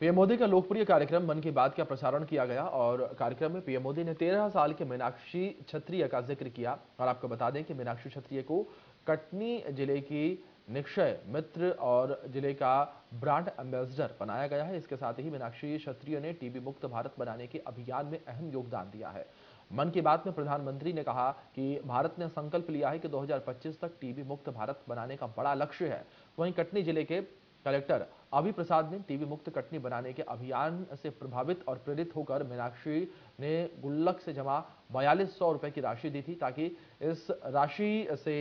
PM Modi का लोकप्रिय कार्यक्रम मन की बात का प्रसारण किया गया और कार्यक्रम में पीएम मोदी ने 13 साल के मीनाक्षी क्षत्रिय का जिक्र किया। और आपको बता दें कि मीनाक्षी क्षत्रिय को कटनी जिले की निक्षय मित्र और जिले का ब्रांड एम्बेसडर बनाया गया है। इसके साथ ही मीनाक्षी क्षत्रिय ने टीबी मुक्त भारत बनाने के अभियान में अहम योगदान दिया है। मन की बात में प्रधानमंत्री ने कहा कि भारत ने संकल्प लिया है कि 2025 तक टीबी मुक्त भारत बनाने का बड़ा लक्ष्य है। वहीं कटनी जिले के कलेक्टर अभि प्रसाद ने टीबी मुक्त कटनी बनाने के अभियान से प्रभावित और प्रेरित होकर मीनाक्षी ने गुल्लक से जमा 4200 रुपए की राशि दी थी, ताकि इस राशि से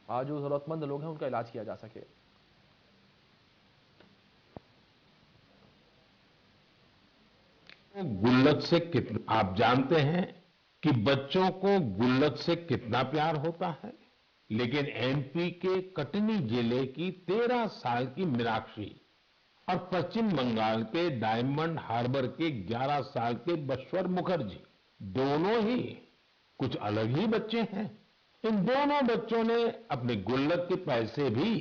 जो जरूरतमंद लोग हैं उनका इलाज किया जा सके। गुल्लक से कितना आप जानते हैं कि बच्चों को गुल्लक से कितना प्यार होता है, लेकिन एमपी के कटनी जिले की 13 साल की मीनाक्षी और पश्चिम बंगाल के डायमंड हार्बर के 11 साल के बश्वर मुखर्जी दोनों ही कुछ अलग ही बच्चे हैं। इन दोनों बच्चों ने अपने गुल्लक के पैसे भी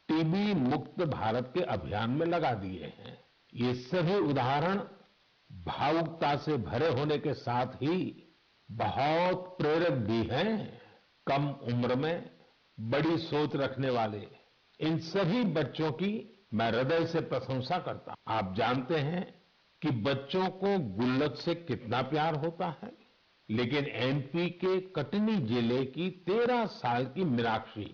टीबी मुक्त भारत के अभियान में लगा दिए हैं। ये सभी उदाहरण भावुकता से भरे होने के साथ ही बहुत प्रेरक भी हैं। कम उम्र में बड़ी सोच रखने वाले इन सभी बच्चों की मैं हृदय से प्रशंसा करता हूं। आप जानते हैं कि बच्चों को गुल्लक से कितना प्यार होता है, लेकिन एमपी के कटनी जिले की 13 साल की मीनाक्षी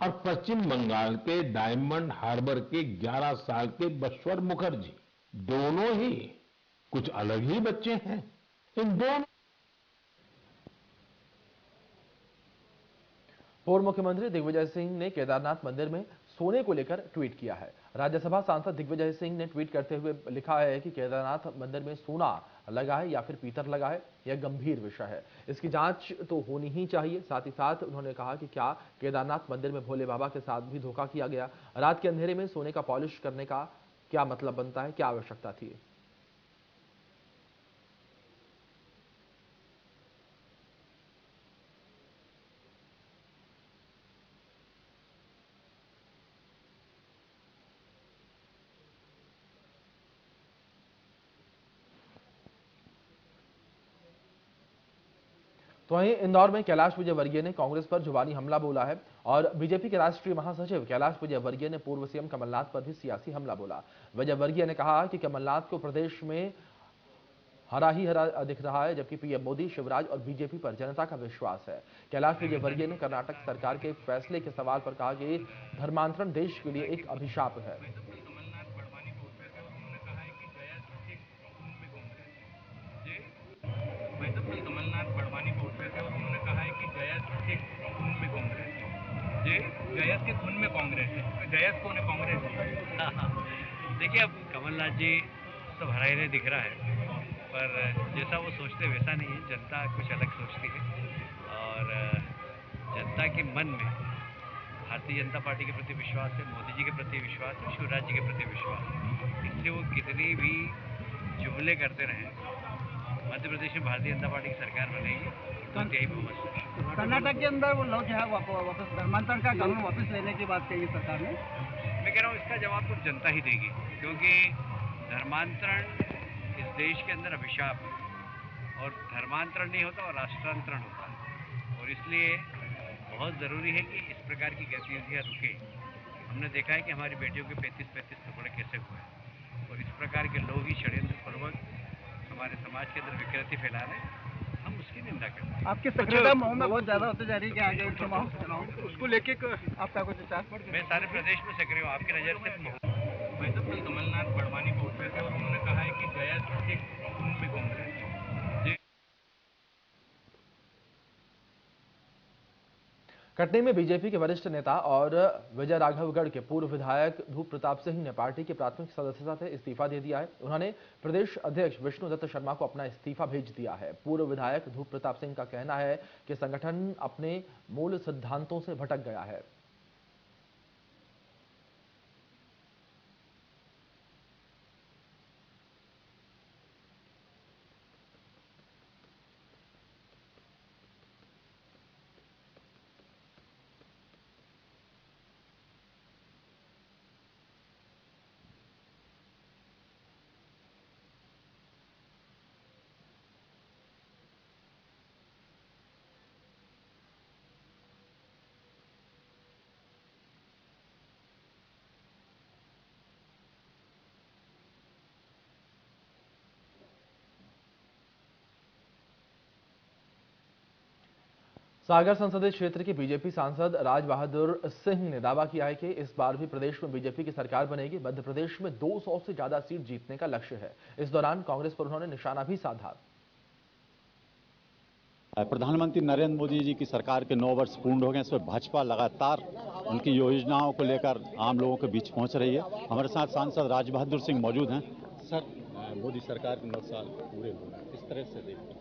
और पश्चिम बंगाल के डायमंड हार्बर के 11 साल के बश्वर मुखर्जी दोनों ही कुछ अलग ही बच्चे हैं। इन दोनों पूर्व मुख्यमंत्री दिग्विजय सिंह ने केदारनाथ मंदिर में सोने को लेकर ट्वीट किया है। राज्यसभा सांसद दिग्विजय सिंह ने ट्वीट करते हुए लिखा है कि केदारनाथ मंदिर में सोना लगा है या फिर पीतल लगा है, यह गंभीर विषय है। इसकी जांच तो होनी ही चाहिए। साथ ही साथ उन्होंने कहा कि क्या केदारनाथ मंदिर में भोले बाबा के साथ भी धोखा किया गया? रात के अंधेरे में सोने का पॉलिश करने का क्या मतलब बनता है? क्या आवश्यकता थी? तो वहीं इंदौर में कैलाश विजयवर्गीय ने कांग्रेस पर जुबानी हमला बोला है और बीजेपी के राष्ट्रीय महासचिव कैलाश विजयवर्गीय ने पूर्व सीएम कमलनाथ पर भी सियासी हमला बोला। विजयवर्गीय ने कहा कि कमलनाथ को प्रदेश में हरा ही हरा दिख रहा है, जबकि पीएम मोदी, शिवराज और बीजेपी पर जनता का विश्वास है। कैलाश विजयवर्गीय ने कर्नाटक सरकार के फैसले के सवाल पर कहा कि धर्मांतरण देश के लिए एक अभिशाप है। भाई साहब कल कमलनाथ बड़वानी पे उठ रहे थे और उन्होंने कहा है कि जयस के खून में कांग्रेस है। जयस के खून में कांग्रेस है, तो जयस कौन है? कांग्रेस है। देखिए, अब कमलनाथ जी सब हरा ही दिख रहा है, पर जैसा वो सोचते वैसा नहीं है। जनता कुछ अलग सोचती है और जनता के मन में भारतीय जनता पार्टी के प्रति विश्वास है, मोदी जी के प्रति विश्वास है, शिवराज जी के प्रति विश्वास है। इसलिए वो कितनी भी जुमले करते रहे, मध्य प्रदेश में भारतीय जनता पार्टी की सरकार बनेगी, तो यही बहुमत से। कर्नाटक के अंदर वो लोग जो है वापस धर्मांतरण का कानून वापस लेने की बात कही सरकार ने। मैं कह रहा हूँ इसका जवाब तो जनता ही देगी, क्योंकि धर्मांतरण इस देश के अंदर अभिशाप है और धर्मांतरण नहीं होता और राष्ट्रांतरण होता है, और इसलिए बहुत ज़रूरी है कि इस प्रकार की गतिविधियाँ रुके। हमने देखा है कि हमारी बेटियों के 35-35 टुकड़े कैसे हुए, और इस प्रकार के लोग ही षड्यंत्र पूर्वक हमारे समाज के अंदर विकृति फैला रहे हैं। हम उसकी निंदा करते हैं। आपकी सक्रियता मऊ में बहुत ज्यादा होती जा रही है कि आगे चुनाव उसको लेके आपका कुछ विचार? मैं सारे प्रदेश में सक्रिय हूँ, आपकी नज़र से भाई साहब कल कमलनाथ बड़वानी पे उठ रहे थे और उन्होंने कहा है कि जयस के खून में कांग्रेस है। कटनी में बीजेपी के वरिष्ठ नेता और विजय राघवगढ़ के पूर्व विधायक धूप प्रताप सिंह ने पार्टी की प्राथमिक सदस्यता से इस्तीफा दे दिया है। उन्होंने प्रदेश अध्यक्ष विष्णुदत्त शर्मा को अपना इस्तीफा भेज दिया है। पूर्व विधायक धूप प्रताप सिंह का कहना है कि संगठन अपने मूल सिद्धांतों से भटक गया है। सागर संसदीय क्षेत्र के बीजेपी सांसद राज बहादुर सिंह ने दावा किया है कि इस बार भी प्रदेश में बीजेपी की सरकार बनेगी। मध्य प्रदेश में 200 से ज्यादा सीट जीतने का लक्ष्य है। इस दौरान कांग्रेस पर उन्होंने निशाना भी साधा। प्रधानमंत्री नरेंद्र मोदी जी की सरकार के 9 वर्ष पूर्ण हो गए। इसमें भाजपा लगातार उनकी योजनाओं को लेकर आम लोगों के बीच पहुंच रही है। हमारे साथ सांसद राज बहादुर सिंह मौजूद हैं। सर, मोदी सरकार के 9 साल पूरे हुए हैं, किस तरह से देखते हैं?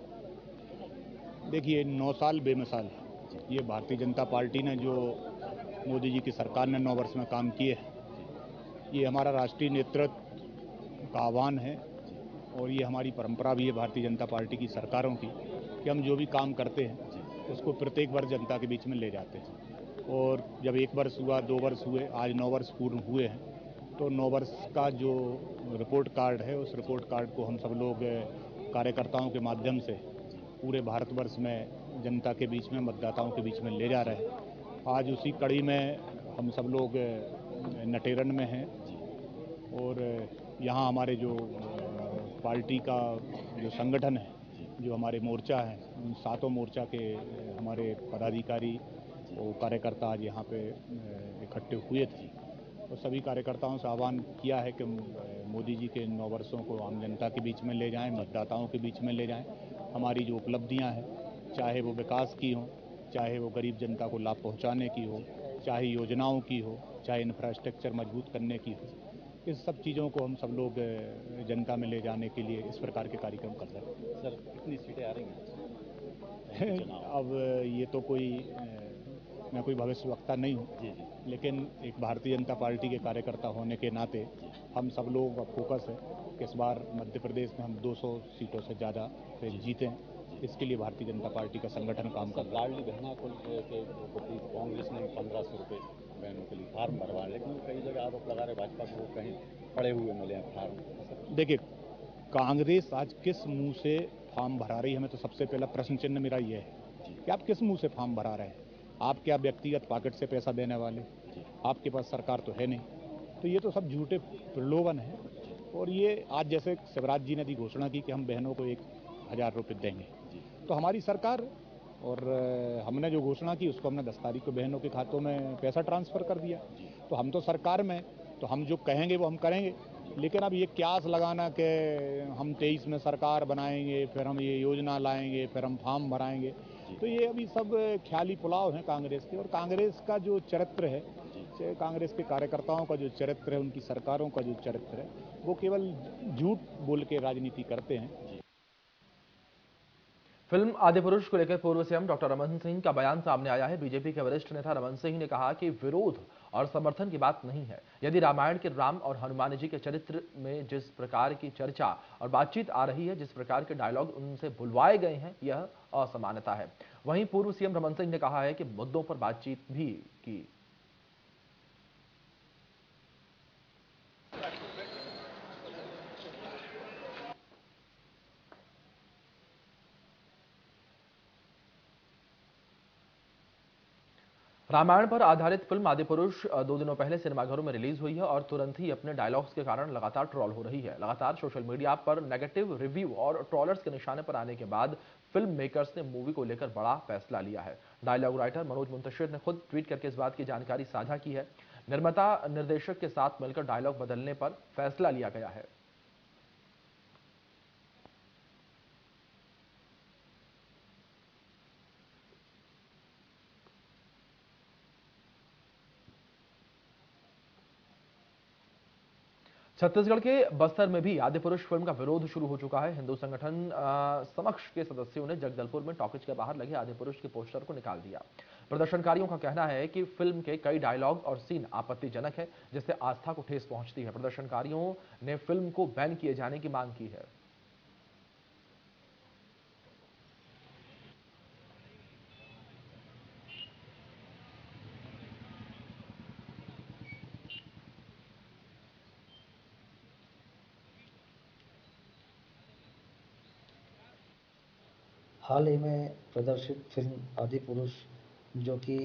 देखिए, 9 साल बेमिसाल है। ये भारतीय जनता पार्टी ने जो मोदी जी की सरकार ने 9 वर्ष में काम किए, ये हमारा राष्ट्रीय नेतृत्व का आह्वान है और ये हमारी परंपरा भी है भारतीय जनता पार्टी की सरकारों की कि हम जो भी काम करते हैं उसको प्रत्येक वर्ष जनता के बीच में ले जाते हैं। और जब 1 वर्ष हुआ, 2 वर्ष हुए, आज 9 वर्ष पूर्ण हुए हैं, तो 9 वर्ष का जो रिपोर्ट कार्ड है, उस रिपोर्ट कार्ड को हम सब लोग कार्यकर्ताओं के माध्यम से पूरे भारतवर्ष में जनता के बीच में, मतदाताओं के बीच में ले जा रहे हैं। आज उसी कड़ी में हम सब लोग नटेरन में हैं और यहाँ हमारे जो पार्टी का जो संगठन है, जो हमारे मोर्चा हैं, उन 7 मोर्चा के हमारे पदाधिकारी और कार्यकर्ता आज यहाँ पे इकट्ठे हुए थे और सभी कार्यकर्ताओं से आह्वान किया है कि मोदी जी के 9 वर्षों को आम जनता के बीच में ले जाएं, मतदाताओं के बीच में ले जाएं। हमारी जो उपलब्धियां हैं, चाहे वो विकास की हों, चाहे वो गरीब जनता को लाभ पहुंचाने की हो, चाहे योजनाओं की हो, चाहे इंफ्रास्ट्रक्चर मजबूत करने की हो, इस सब चीज़ों को हम सब लोग जनता में ले जाने के लिए इस प्रकार के कार्यक्रम कर रहे हैं। सर, कितनी सीटें आ रही हैं? अब ये तो कोई मैं कोई भविष्यवक्ता नहीं हूँ, लेकिन एक भारतीय जनता पार्टी के कार्यकर्ता होने के नाते हम सब लोगों का फोकस है कि इस बार मध्य प्रदेश में हम 200 सीटों से ज़्यादा जीतें। इसके लिए भारतीय जनता पार्टी का संगठन काम कर रहा है। लाडली बहना को कांग्रेस ने 1500 रुपये बहनों के लिए फार्म भरवा, लेकिन कई जगह आरोप लगा रहे भाजपा को वो कहीं पड़े हुए मिले हैं फार्म। देखिए, कांग्रेस आज किस मुंह से फार्म भरा रही है, हमें तो सबसे पहला प्रश्न चिन्ह मेरा ये है कि आप किस मुंह से फार्म भरा रहे हैं। आप क्या व्यक्तिगत पॉकेट से पैसा देने वाले? आपके पास सरकार तो है नहीं। तो ये तो सब झूठे प्रलोभन है। और ये आज जैसे शिवराज जी ने दी घोषणा की कि हम बहनों को 1000 रुपये देंगे, तो हमारी सरकार और हमने जो घोषणा की उसको हमने 10 तारीख को बहनों के खातों में पैसा ट्रांसफ़र कर दिया। तो हम तो सरकार में, तो हम जो कहेंगे वो हम करेंगे। लेकिन अब ये क्यास लगाना कि हम 23 में सरकार बनाएंगे, फिर हम ये योजना लाएंगे, फिर हम फार्म भराएंगे, तो ये अभी सब ख्याली पुलाव हैं कांग्रेस के। और कांग्रेस का जो चरित्र है, कांग्रेस के कार्यकर्ताओं का जो चरित्र है, उनकी सरकारों का जो चरित्र है, वो केवल झूठ बोल के राजनीति करते हैं। फिल्म आदिपुरुष को लेकर पूर्व सीएम डॉक्टर रमन सिंह का बयान सामने आया है। बीजेपी के वरिष्ठ नेता रमन सिंह ने कहा कि विरोध और समर्थन की बात नहीं है। यदि रामायण के राम और हनुमान जी के चरित्र में जिस प्रकार की चर्चा और बातचीत आ रही है, जिस प्रकार के डायलॉग उनसे बुलवाए गए हैं, यह असमानता है। वहीं पूर्व सीएम रमन सिंह ने कहा है कि मुद्दों पर बातचीत भी की। रामायण पर आधारित फिल्म आदिपुरुष 2 दिनों पहले सिनेमाघरों में रिलीज हुई है और तुरंत ही अपने डायलॉग्स के कारण लगातार ट्रोल हो रही है। लगातार सोशल मीडिया पर नेगेटिव रिव्यू और ट्रोलर्स के निशाने पर आने के बाद फिल्म मेकर्स ने मूवी को लेकर बड़ा फैसला लिया है। डायलॉग राइटर मनोज मुंतशिर ने खुद ट्वीट करके इस बात की जानकारी साझा की है। निर्माता निर्देशक के साथ मिलकर डायलॉग बदलने पर फैसला लिया गया है। छत्तीसगढ़ के बस्तर में भी आदिपुरुष फिल्म का विरोध शुरू हो चुका है। हिंदू संगठन समक्ष के सदस्यों ने जगदलपुर में टॉकीज के बाहर लगे आदिपुरुष के पोस्टर को निकाल दिया। प्रदर्शनकारियों का कहना है कि फिल्म के कई डायलॉग और सीन आपत्तिजनक है, जिससे आस्था को ठेस पहुंचती है। प्रदर्शनकारियों ने फिल्म को बैन किए जाने की मांग की है। हाल ही में प्रदर्शित फिल्म आदिपुरुष, जो कि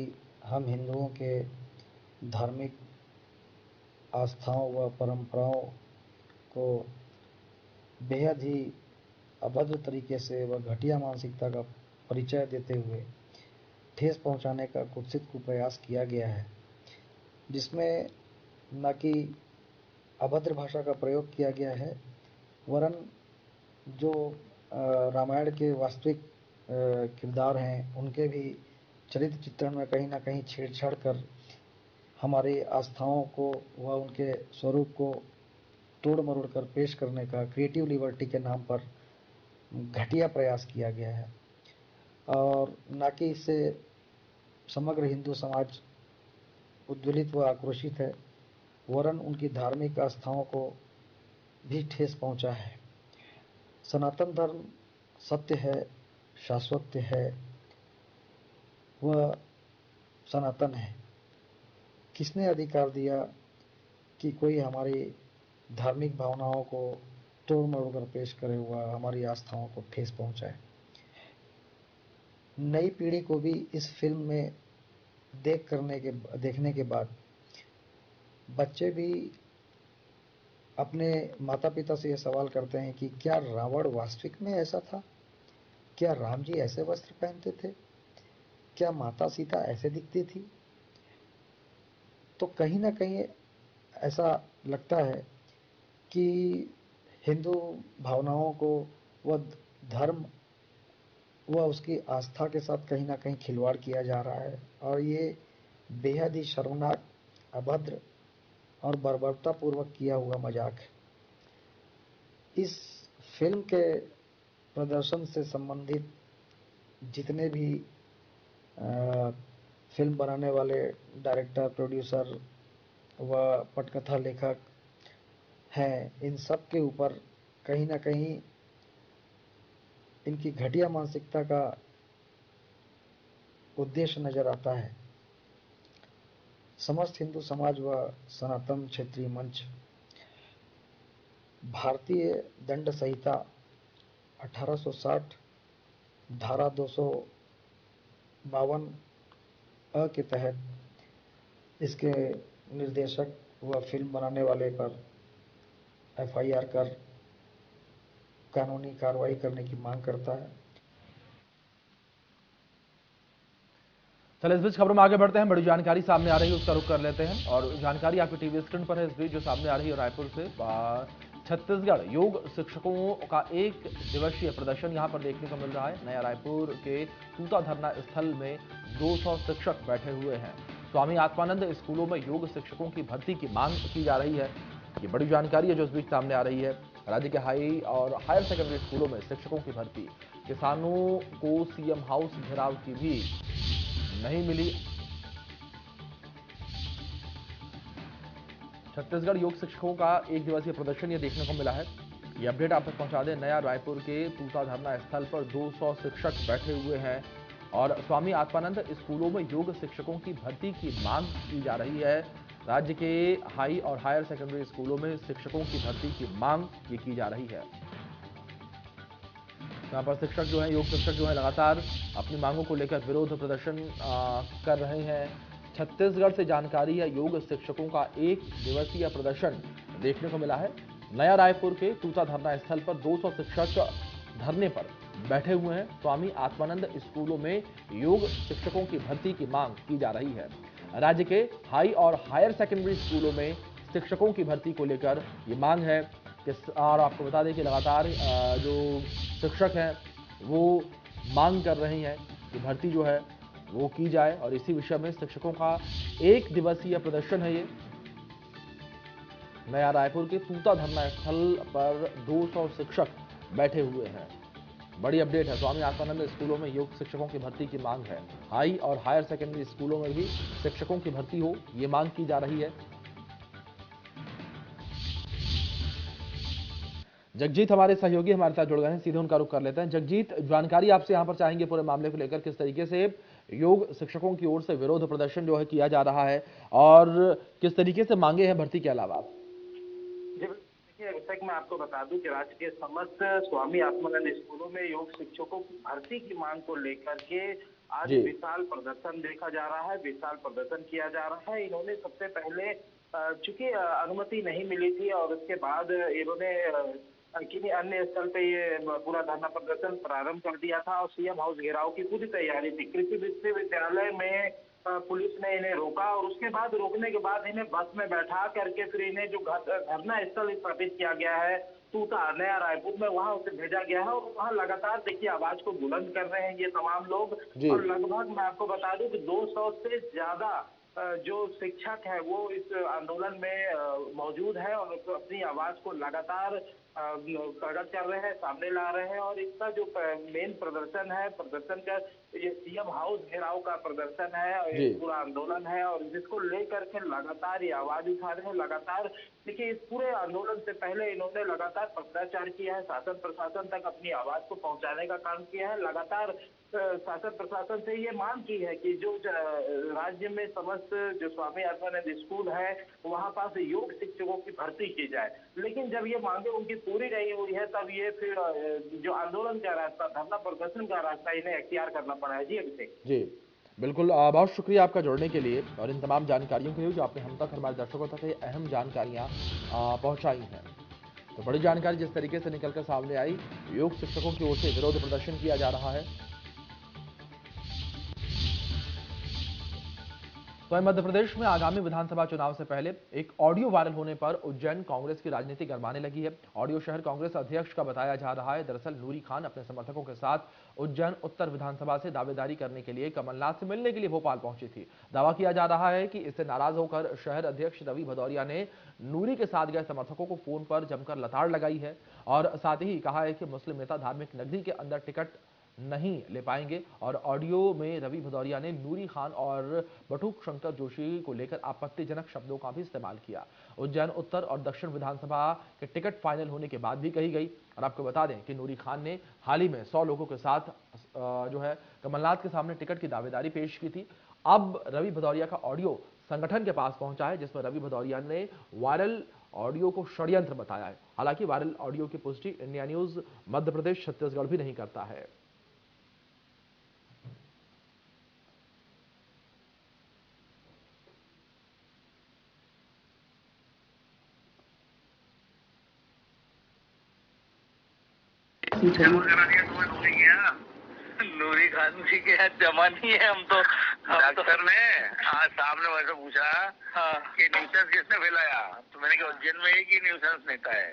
हम हिंदुओं के धार्मिक आस्थाओं व परंपराओं को बेहद ही अभद्र तरीके से व घटिया मानसिकता का परिचय देते हुए ठेस पहुंचाने का कुत्सित कुप्रयास किया गया है, जिसमें न कि अभद्र भाषा का प्रयोग किया गया है, वरन जो रामायण के वास्तविक किरदार हैं उनके भी चरित्र चित्रण में कहीं ना कहीं छेड़छाड़ कर हमारी आस्थाओं को व उनके स्वरूप को तोड़ मरोड़ कर पेश करने का क्रिएटिव लिबर्टी के नाम पर घटिया प्रयास किया गया है। और न कि इससे समग्र हिंदू समाज उद्वेलित व आक्रोशित है, वरन उनकी धार्मिक आस्थाओं को भी ठेस पहुंचा है। सनातन धर्म सत्य है, शाश्वत है, वह सनातन है। किसने अधिकार दिया कि कोई हमारी धार्मिक भावनाओं को तोड़ मरोड़ कर पेश करे हुआ हमारी आस्थाओं को ठेस पहुंचाए। नई पीढ़ी को भी इस फिल्म में देखने के बाद बच्चे भी अपने माता पिता से यह सवाल करते हैं कि क्या रावण वास्तविक में ऐसा था? क्या राम जी ऐसे वस्त्र पहनते थे? क्या माता सीता ऐसे दिखती थी? तो कहीं ना कहीं ऐसा लगता है कि हिंदू भावनाओं को व धर्म व उसकी आस्था के साथ कहीं ना कहीं खिलवाड़ किया जा रहा है, और ये बेहद ही शर्मनाक, अभद्र और बर्बरतापूर्वक किया हुआ मजाक है। इस फिल्म के प्रदर्शन से संबंधित जितने भी फिल्म बनाने वाले डायरेक्टर, प्रोड्यूसर व पटकथा लेखक हैं, इन सब के ऊपर कहीं ना कहीं इनकी घटिया मानसिकता का उद्देश्य नजर आता है। समस्त हिंदू समाज व सनातन क्षेत्रीय मंच भारतीय दंड संहिता 1860 धारा 252 अ के तहत इसके निर्देशक व फिल्म बनाने वाले पर FIR कर कानूनी कार्रवाई करने की मांग करता है। चलिए इस बीच खबरों में आगे बढ़ते हैं। बड़ी जानकारी सामने आ रही है, उसका रुख कर लेते हैं। और जानकारी आपकी टीवी स्क्रीन पर है इस बीच जो सामने आ रही है रायपुर से। छत्तीसगढ़ योग शिक्षकों का 1 दिवसीय प्रदर्शन यहां पर देखने को मिल रहा है। नया रायपुर के तूता धरना स्थल में 200 शिक्षक बैठे हुए हैं। स्वामी आत्मानंद स्कूलों में योग शिक्षकों की भर्ती की मांग की जा रही है। ये बड़ी जानकारी है जो इस बीच सामने आ रही है। राज्य के हाई और हायर सेकेंडरी स्कूलों में शिक्षकों की भर्ती, किसानों को CM हाउस घेराव की भी नहीं मिली। छत्तीसगढ़ योग शिक्षकों का 1 दिवसीय प्रदर्शन ये देखने को मिला है। ये अपडेट आप तक पहुंचा दें। नया रायपुर के तूता धरना स्थल पर 200 शिक्षक बैठे हुए हैं और स्वामी आत्मानंद स्कूलों में योग शिक्षकों की भर्ती की मांग की जा रही है। राज्य के हाई और हायर सेकेंडरी स्कूलों में शिक्षकों की भर्ती की मांग ये की जा रही है। यहाँ पर शिक्षक जो हैं, योग शिक्षक जो हैं, लगातार अपनी मांगों को लेकर विरोध प्रदर्शन कर रहे हैं। छत्तीसगढ़ से जानकारी है, योग शिक्षकों का 1 दिवसीय प्रदर्शन देखने को मिला है। नया रायपुर के तूता धरना स्थल पर 200 शिक्षक धरने पर बैठे हुए हैं। स्वामी आत्मानंद स्कूलों में योग शिक्षकों की भर्ती की मांग की जा रही है। राज्य के हाई और हायर सेकेंडरी स्कूलों में शिक्षकों की भर्ती को लेकर ये मांग है। और आपको बता दें कि लगातार जो शिक्षक हैं वो मांग कर रहे हैं कि भर्ती जो है वो की जाए, और इसी विषय में शिक्षकों का 1 दिवसीय प्रदर्शन है। ये नया रायपुर के तूता धरना स्थल पर 200 शिक्षक बैठे हुए हैं। बड़ी अपडेट है। स्वामी आत्मानंद स्कूलों में योग शिक्षकों की भर्ती की मांग है। हाई और हायर सेकेंडरी स्कूलों में भी शिक्षकों की भर्ती हो, ये मांग की जा रही है। जगजीत हमारे सहयोगी हमारे साथ जुड़ गए हैं, सीधे उनका रुख कर लेते हैं। जगजीत, जानकारी आपसे यहां पर चाहेंगे पूरे मामले को लेकर, किस तरीके से योग शिक्षकों की ओर से विरोध प्रदर्शन जो है किया जा रहा है और किस तरीके से मांगे हैं भर्ती के अलावा? देखिए, अभी तक मैं आपको बता दूं कि राज्य के समस्त स्वामी आत्मानंद स्कूलों में योग शिक्षकों की भर्ती की मांग को लेकर के आज विशाल प्रदर्शन देखा जा रहा है, विशाल प्रदर्शन किया जा रहा है। इन्होंने सबसे पहले चूंकि अनुमति नहीं मिली थी और उसके बाद इन्होंने किन्हीं अन्य स्थल पे ये पूरा धरना प्रदर्शन प्रारंभ कर दिया था और सीएम हाउस घेराव की पूरी तैयारी थी। कृषि विश्वविद्यालय में पुलिस ने इन्हें रोका और उसके बाद रोकने के बाद इन्हें बस में बैठा करके फिर इन्हें जो धरना स्थल स्थापित किया गया है टूटा नया रायपुर में, वहां उसे भेजा गया है और वहां लगातार देखिए आवाज को बुलंद कर रहे हैं ये तमाम लोग। और लगभग मैं आपको बता दूं कि 200 से ज्यादा जो शिक्षक है वो इस आंदोलन में मौजूद है और अपनी आवाज को लगातार प्रकट कर रहे हैं, सामने ला रहे हैं। और इसका जो मेन प्रदर्शन है, प्रदर्शन का ये सीएम हाउस घेराव का प्रदर्शन है, ये पूरा आंदोलन है और जिसको लेकर के लगातार ये आवाज उठा रहे हैं। लगातार देखिए इस पूरे आंदोलन से पहले इन्होंने लगातार पत्राचार किया है, शासन प्रशासन तक अपनी आवाज को पहुंचाने का काम किया है। लगातार शासन प्रशासन से ये मांग की है कि जो राज्य में समस्त जो स्वामी आत्मानंद स्कूल है वहां पास योग शिक्षकों की भर्ती की जाए। लेकिन जब ये मांगे उनकी पूरी नहीं हुई है तब ये फिर जो आंदोलन का रास्ता, धरना प्रदर्शन का रास्ता इन्हें अख्तियार करना पड़ा है। जी अभिषेक। जी बिल्कुल, बहुत शुक्रिया आपका जुड़ने के लिए और इन तमाम जानकारियों के लिए जो आपने हम तक हमारे दर्शकों तक ये अहम जानकारियां पहुंचाई हैं। तो बड़ी जानकारी जिस तरीके से निकलकर सामने आई, योग शिक्षकों की ओर से विरोध प्रदर्शन किया जा रहा है। तो मध्य प्रदेश में आगामी विधानसभा चुनाव से पहले एक ऑडियो वायरल होने पर उज्जैन कांग्रेस की राजनीति गरमाने लगी है। ऑडियो शहर कांग्रेस अध्यक्ष का बताया जा रहा है। दरअसल नूरी खान अपने समर्थकों के साथ उज्जैन उत्तर विधानसभा से दावेदारी करने के लिए कमलनाथ से मिलने के लिए भोपाल पहुंची थी। दावा किया जा रहा है कि इससे नाराज होकर शहर अध्यक्ष रवि भदौरिया ने नूरी के साथ गए समर्थकों को फोन पर जमकर लताड़ लगाई है और साथ ही कहा है कि मुस्लिम नेता धार्मिक नगरी के अंदर टिकट नहीं ले पाएंगे। और ऑडियो में रवि भदौरिया ने नूरी खान और बटुक शंकर जोशी को लेकर आपत्तिजनक शब्दों का भी इस्तेमाल किया। उज्जैन उत्तर और दक्षिण विधानसभा के टिकट फाइनल होने के बाद भी कही गई। और आपको बता दें कि नूरी खान ने हाल ही में 100 लोगों के साथ जो है कमलनाथ के सामने टिकट की दावेदारी पेश की थी। अब रवि भदौरिया का ऑडियो संगठन के पास पहुंचा है जिसमें रवि भदौरिया ने वायरल ऑडियो को षड्यंत्र बताया है। हालांकि वायरल ऑडियो की पुष्टि इंडिया न्यूज मध्य प्रदेश छत्तीसगढ़ भी नहीं करता है। नूरी खान जी के यहाँ जमा नहीं है। हम तो डॉक्टर ने आज सामने वैसे पूछा कि न्यूसेंस किसने फैलाया, तो मैंने कहा उज्जैन में एक ही न्यूसेंस नेता है।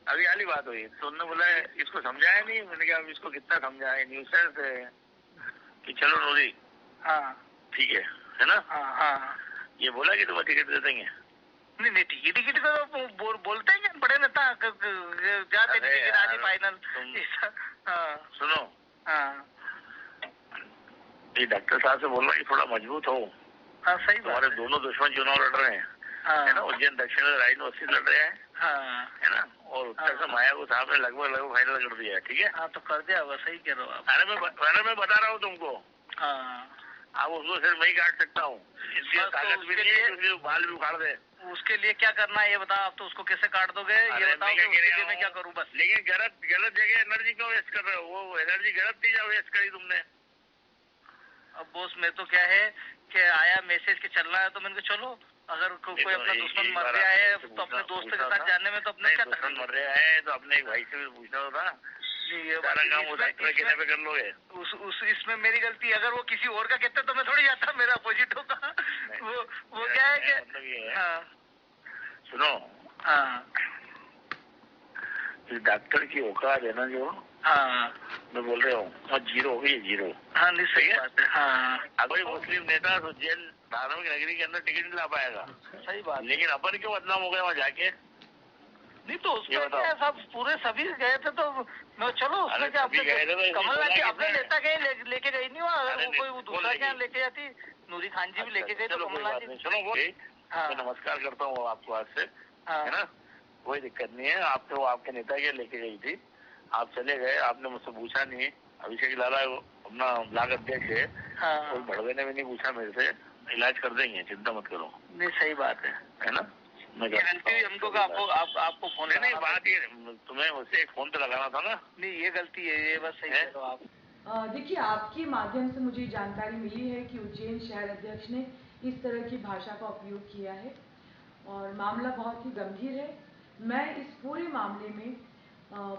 अभी हाल ही बात हुई तो उन्होंने बोला इसको समझाया नहीं। मैंने कहा इसको कितना समझाया, न्यूसेंस है कि चलो नूरी ठीक है ना। ये बोला कि तुम्हें टिकट दे देंगे। नहीं टिकट तो बोलते हैं बड़े नेता जाते फाइनल। सुनो ये डॉक्टर साहब से बोल रहा है कि थोड़ा मजबूत हो। सही हमारे दोनों दुश्मन चुनाव लड़ रहे हैं है ना। उज्जैन दक्षिण में राजनीति लड़ रहे हैं है ना। और उत्तर से माया को साहब ने लगभग फाइनल कर दिया है। ठीक है तो कर दिया होगा। सही कह रहे हो आप। अरे मैं बता रहा हूँ तुमको। आप उसको सिर्फ मैं ही काट सकता हूँ, इसलिए ताकत भी नहीं है क्योंकि बाल भी उखाड़ दे। उसके लिए क्या करना है ये बताओ। आप तो उसको कैसे काट दोगे ये बताओ कि उसके लिए मैं क्या करूँ बस। लेकिन गलत जगह एनर्जी क्यों वेस्ट कर रहे हो। वो एनर्जी गलत चीज वेस्ट करी तुमने। अब बोस में तो क्या है कि आया मैसेज के चलना है तो मैंने कहा चलो। अगर कोई अपना दुश्मन मर रहा है तो अपने दोस्त के साथ जाने में तो अपने क्या दुश्मन मर रहा है तो अपने एक भाई से भी पूछना होता। सारा काम उस एक्टर के पे कर लोगे। इसमें मेरी गलती। अगर वो किसी और का कहता तो मैं थोड़ी जाता, मेरा अपोजिट होगा। वो क्या है कि सुनो इस डॉक्टर की औकात है ना जो मैं बोल रहा हूँ और जीरो हो गई जीरो। नहीं सही बात है। अगर मुस्लिम नेता तो जेल धार्मिक नगरी के अंदर टिकट नहीं ला पाएगा। सही बात। लेकिन अपन क्यों बदनाम हो गया वहाँ जाके। नहीं तो उसमें क्या सब पूरे सभी गए थे तो चलो उसमें क्या कमलनाथ जी अपने नेता के लेके गई नहीं। अगर कोई दूसरा क्या लेके जाती नूरी खान जी भी लेके गए तो कमलनाथ जी। चलो मैं नमस्कार करता हूँ आपको आज से है ना। कोई दिक्कत नहीं है। आप तो आपके नेता के लेके गई थी, आप चले गए, आपने मुझसे पूछा नहीं। अभिषेक लाला अपना ब्लॉक अध्यक्ष है, कोई भड़वे ने भी नहीं पूछा मेरे से। इलाज कर देंगे, चिंता मत करो। नहीं सही बात है ना। गलती हमको आपको फोन नहीं बात ये तुम्हें मुझसे एक फोन तो लगाना था ना। नहीं ये गलती है, ये बस सही है तो आप देखिए आपके माध्यम से मुझे जानकारी मिली है कि उज्जैन शहर अध्यक्ष ने इस तरह की भाषा का उपयोग किया है और मामला बहुत ही गंभीर है। मैं इस पूरे मामले में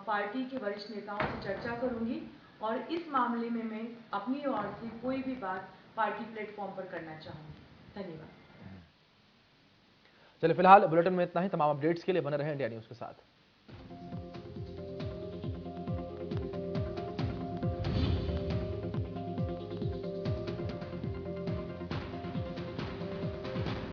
पार्टी के वरिष्ठ नेताओं से चर्चा करूंगी और इस मामले में मैं अपनी ओर से कोई भी बात पार्टी प्लेटफॉर्म पर करना चाहूंगी। धन्यवाद। चलिए फिलहाल बुलेटिन में इतना ही। तमाम अपडेट्स के लिए बने रहें इंडिया न्यूज के साथ।